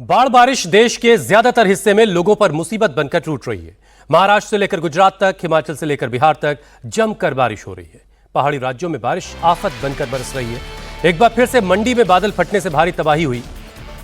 बाढ़ बारिश देश के ज्यादातर हिस्से में लोगों पर मुसीबत बनकर टूट रही है। महाराष्ट्र से लेकर गुजरात तक, हिमाचल से लेकर बिहार तक जमकर बारिश हो रही है। पहाड़ी राज्यों में बारिश आफत बनकर बरस रही है। एक बार फिर से मंडी में बादल फटने से भारी तबाही हुई।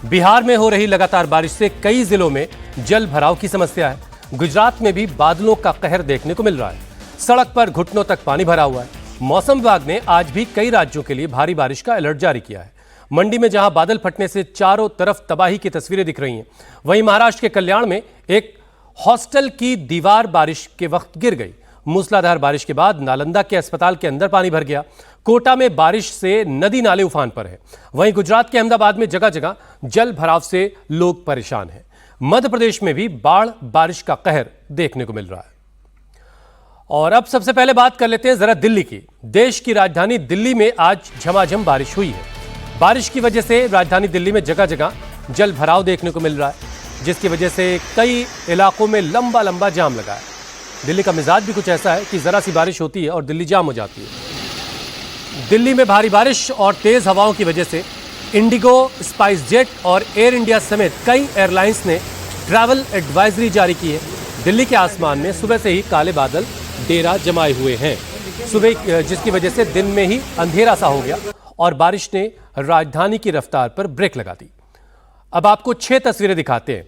बिहार में हो रही लगातार बारिश से कई जिलों में जल भराव की समस्या है। गुजरात में भी बादलों का कहर देखने को मिल रहा है। सड़क पर घुटनों तक पानी भरा हुआ है। मौसम विभाग ने आज भी कई राज्यों के लिए भारी बारिश का अलर्ट जारी किया है। मंडी में जहां बादल फटने से चारों तरफ तबाही की तस्वीरें दिख रही हैं, वहीं महाराष्ट्र के कल्याण में एक हॉस्टल की दीवार बारिश के वक्त गिर गई। मूसलाधार बारिश के बाद नालंदा के अस्पताल के अंदर पानी भर गया। कोटा में बारिश से नदी नाले उफान पर है। वहीं गुजरात के अहमदाबाद में जगह जगह जल भराव से लोग परेशान हैं। मध्य प्रदेश में भी बाढ़ बारिश का कहर देखने को मिल रहा है। और अब सबसे पहले बात कर लेते हैं जरा दिल्ली की। देश की राजधानी दिल्ली में आज झमाझम बारिश हुई है। बारिश की वजह से राजधानी दिल्ली में जगह जगह जल भराव देखने को मिल रहा है, जिसकी वजह से कई इलाकों में लंबा लंबा जाम लगा है। दिल्ली का मिजाज भी कुछ ऐसा है कि जरा सी बारिश होती है और दिल्ली जाम हो जाती है। दिल्ली में भारी बारिश और तेज हवाओं की वजह से इंडिगो, स्पाइस जेट और एयर इंडिया समेत कई एयरलाइंस ने ट्रैवल एडवाइजरी जारी की है। दिल्ली के आसमान में सुबह से ही काले बादल डेरा जमाए हुए हैं, जिसकी वजह से दिन में ही अंधेरा सा हो गया और बारिश ने राजधानी की रफ्तार पर ब्रेक लगा दी। अब आपको 6 तस्वीरें दिखाते हैं।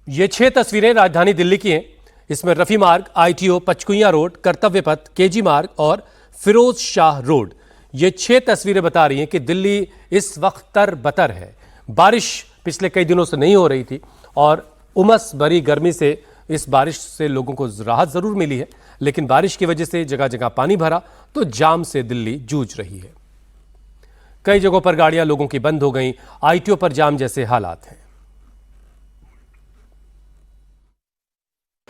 ये 6 तस्वीरें राजधानी दिल्ली की हैं। इसमें रफी मार्ग, आईटीओ, पचकुइया रोड, कर्तव्य पथ, केजी मार्ग और फिरोज शाह रोड। ये 6 तस्वीरें बता रही हैं कि दिल्ली इस वक्त तरबतर है। बारिश पिछले कई दिनों से नहीं हो रही थी और उमस भरी गर्मी से इस बारिश से लोगों को राहत जरूर मिली है, लेकिन बारिश की वजह से जगह जगह पानी भरा तो जाम से दिल्ली जूझ रही है। कई जगहों पर गाड़ियां लोगों की बंद हो गईं। आईटीओ पर जाम जैसे हालात हैं।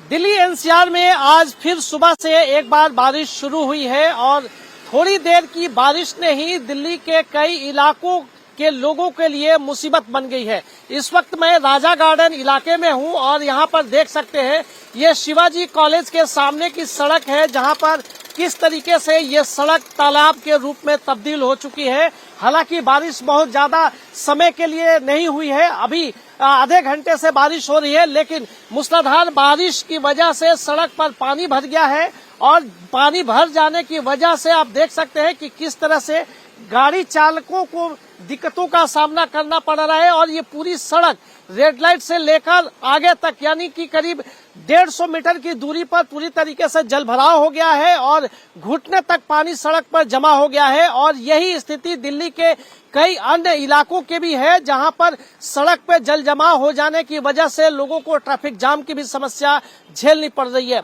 दिल्ली एनसीआर में आज फिर सुबह से एक बार बारिश शुरू हुई है और थोड़ी देर की बारिश ने ही दिल्ली के कई इलाकों के लोगों के लिए मुसीबत बन गई है। इस वक्त मैं राजा गार्डन इलाके में हूं और यहां पर देख सकते हैं ये शिवाजी कॉलेज के सामने की सड़क है, जहां पर किस तरीके से ये सड़क तालाब के रूप में तब्दील हो चुकी है। हालांकि बारिश बहुत ज्यादा समय के लिए नहीं हुई है, अभी आधे घंटे से बारिश हो रही है, लेकिन मूसलाधार बारिश की वजह से सड़क पर पानी भर गया है और पानी भर जाने की वजह से आप देख सकते हैं कि किस तरह से गाड़ी चालकों को दिक्कतों का सामना करना पड़ रहा है। और ये पूरी सड़क रेड लाइट से लेकर आगे तक यानी कि करीब 150 मीटर की दूरी पर पूरी तरीके से जल भराव हो गया है और घुटने तक पानी सड़क पर जमा हो गया है। और यही स्थिति दिल्ली के कई अन्य इलाकों के भी है, जहां पर सड़क पर जल जमा हो जाने की वजह से लोगों को ट्रैफिक जाम की भी समस्या झेलनी पड़ रही है।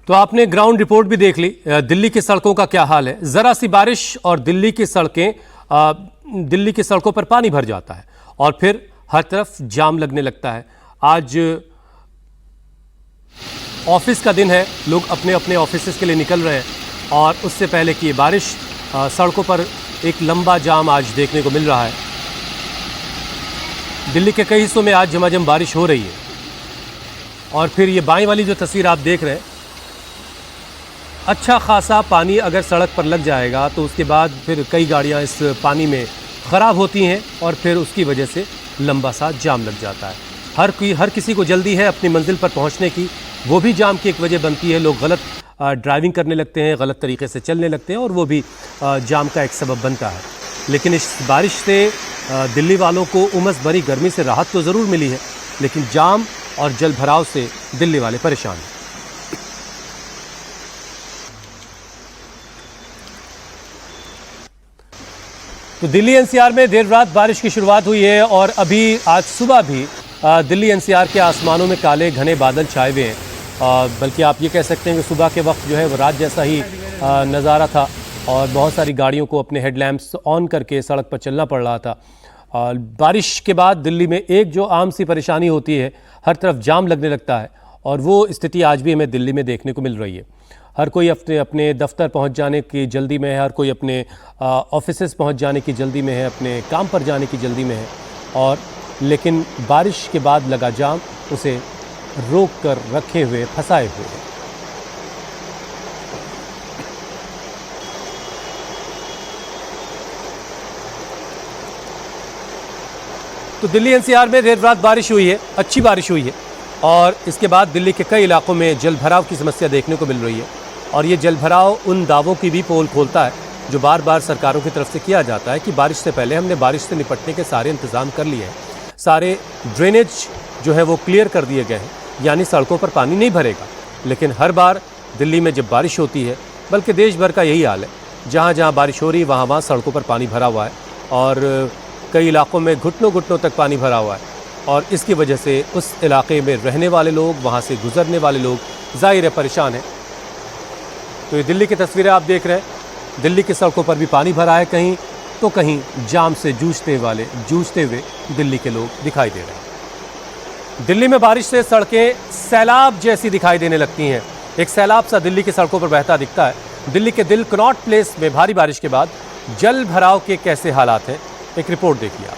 तो आपने ग्राउंड रिपोर्ट भी देख ली, दिल्ली की सड़कों का क्या हाल है। जरा सी बारिश और दिल्ली की सड़कों पर पानी भर जाता है और फिर हर तरफ जाम लगने लगता है। आज ऑफिस का दिन है, लोग अपने अपने ऑफिस के लिए निकल रहे हैं और उससे पहले की बारिश, सड़कों पर एक लंबा जाम आज देखने को मिल रहा है। दिल्ली के कई हिस्सों में आज झमाझम बारिश हो रही है। और फिर ये बाईं वाली जो तस्वीर आप देख रहे हैं, अच्छा खासा पानी अगर सड़क पर लग जाएगा तो उसके बाद फिर कई गाड़ियां इस पानी में ख़राब होती हैं और फिर उसकी वजह से लंबा सा जाम लग जाता है। हर किसी को जल्दी है अपनी मंजिल पर पहुंचने की, वो भी जाम की एक वजह बनती है। लोग गलत ड्राइविंग करने लगते हैं, गलत तरीके से चलने लगते हैं और वो भी जाम का एक सबब बनता है। लेकिन इस बारिश से दिल्ली वालों को उमस भरी गर्मी से राहत तो ज़रूर मिली है, लेकिन जाम और जल भराव से दिल्ली वाले परेशान हैं। तो दिल्ली एनसीआर में देर रात बारिश की शुरुआत हुई है और अभी आज सुबह भी दिल्ली एनसीआर के आसमानों में काले घने बादल छाए हुए हैं। बल्कि आप ये कह सकते हैं कि सुबह के वक्त जो है वो रात जैसा ही नज़ारा था और बहुत सारी गाड़ियों को अपने हेडलैम्प्स ऑन करके सड़क पर चलना पड़ रहा था। बारिश के बाद दिल्ली में एक जो आम सी परेशानी होती है, हर तरफ जाम लगने लगता है और वो स्थिति आज भी हमें दिल्ली में देखने को मिल रही है। हर कोई अपने दफ्तर पहुंच जाने की जल्दी में है, हर कोई अपने ऑफिसेस पहुंच जाने की जल्दी में है, अपने काम पर जाने की जल्दी में है। और लेकिन बारिश के बाद लगा जाम उसे रोक कर रखे हुए, फंसाए हुए है। तो दिल्ली एनसीआर में देर रात बारिश हुई है, अच्छी बारिश हुई है और इसके बाद दिल्ली के कई इलाकों में जल भराव की समस्या देखने को मिल रही है। और ये जल भराव उन दावों की भी पोल खोलता है जो बार बार सरकारों की तरफ से किया जाता है कि बारिश से पहले हमने बारिश से निपटने के सारे इंतजाम कर लिए हैं, सारे ड्रेनेज जो है वो क्लियर कर दिए गए हैं, यानी सड़कों पर पानी नहीं भरेगा। लेकिन हर बार दिल्ली में जब बारिश होती है, बल्कि देश भर का यही हाल है, जहाँ जहाँ बारिश हो रही है वहाँ सड़कों पर पानी भरा हुआ है और कई इलाकों में घुटनों घुटनों तक पानी भरा हुआ है। और इसकी वजह से उस इलाके में रहने वाले लोग, वहाँ से गुजरने वाले लोग ज़ाहिर है परेशान हैं। तो ये दिल्ली की तस्वीरें आप देख रहे हैं। दिल्ली की सड़कों पर भी पानी भरा है, कहीं तो कहीं जाम से जूझते हुए दिल्ली के लोग दिखाई दे रहे हैं। दिल्ली में बारिश से सड़कें सैलाब जैसी दिखाई देने लगती हैं। एक सैलाब सा दिल्ली की सड़कों पर बहता दिखता है। दिल्ली के दिल कनॉट प्लेस में भारी बारिश के बाद जल भराव के कैसे हालात हैं, एक रिपोर्ट देखिए आप।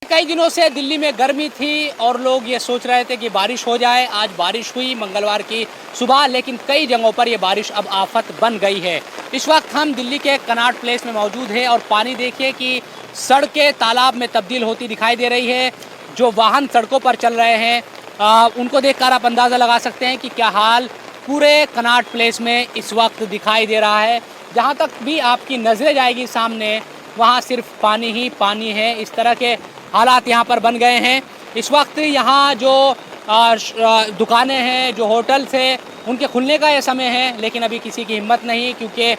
कई दिनों से दिल्ली में गर्मी थी और लोग ये सोच रहे थे कि बारिश हो जाए। आज बारिश हुई मंगलवार की सुबह, लेकिन कई जगहों पर ये बारिश अब आफत बन गई है। इस वक्त हम दिल्ली के कनॉट प्लेस में मौजूद हैं और पानी देखिए कि सड़कें तालाब में तब्दील होती दिखाई दे रही है। जो वाहन सड़कों पर चल रहे हैं उनको देखकर आप अंदाज़ा लगा सकते हैं कि क्या हाल पूरे कनॉट प्लेस में इस वक्त दिखाई दे रहा है। जहाँ तक भी आपकी नज़रें जाएगी सामने, वहाँ सिर्फ पानी ही पानी है। इस तरह के हालात यहाँ पर बन गए हैं। इस वक्त यहाँ जो दुकानें हैं, जो होटल्स हैं, उनके खुलने का ये समय है, लेकिन अभी किसी की हिम्मत नहीं, क्योंकि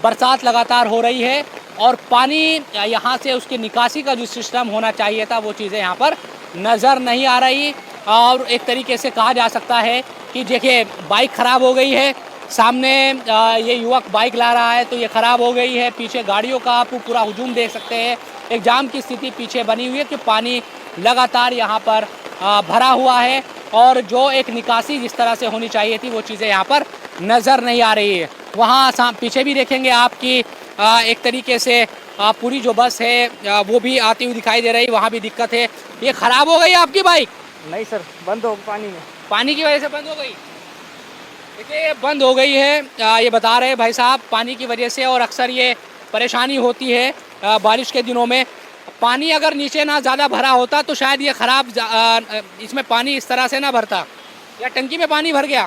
बरसात लगातार हो रही है और पानी यहाँ से उसकी निकासी का जो सिस्टम होना चाहिए था वो चीज़ें यहाँ पर नज़र नहीं आ रही। और एक तरीके से कहा जा सकता है कि देखिए बाइक ख़राब हो गई है, सामने ये युवक बाइक ला रहा है तो ये ख़राब हो गई है। पीछे गाड़ियों का आप पूरा हुजूम देख सकते हैं। एक जाम की स्थिति पीछे बनी हुई है कि पानी लगातार यहाँ पर भरा हुआ है और जो एक निकासी जिस तरह से होनी चाहिए थी वो चीज़ें यहाँ पर नज़र नहीं आ रही है। वहाँ पीछे भी देखेंगे आपकी एक तरीके से पूरी जो बस है वो भी आती हुई दिखाई दे रही, वहाँ भी दिक्कत है। ये ख़राब हो गई आपकी बाइक? नहीं सर, बंद हो पानी में, पानी की वजह से बंद हो गई। देखिए बंद हो गई है, ये बता रहे भाई साहब, पानी की वजह से। और अक्सर ये परेशानी होती है बारिश के दिनों में। पानी अगर नीचे ना ज़्यादा भरा होता तो शायद ये ख़राब इसमें पानी इस तरह से ना भरता, या टंकी में पानी भर गया।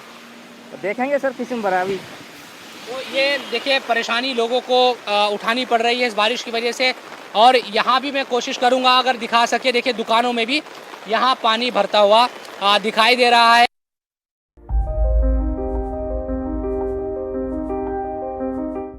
तो देखेंगे सर किसी में भरा अभी। तो ये देखिए परेशानी लोगों को उठानी पड़ रही है इस बारिश की वजह से। और यहाँ भी मैं कोशिश करूँगा अगर दिखा सके, देखिए दुकानों में भी यहाँ पानी भरता हुआ दिखाई दे रहा है।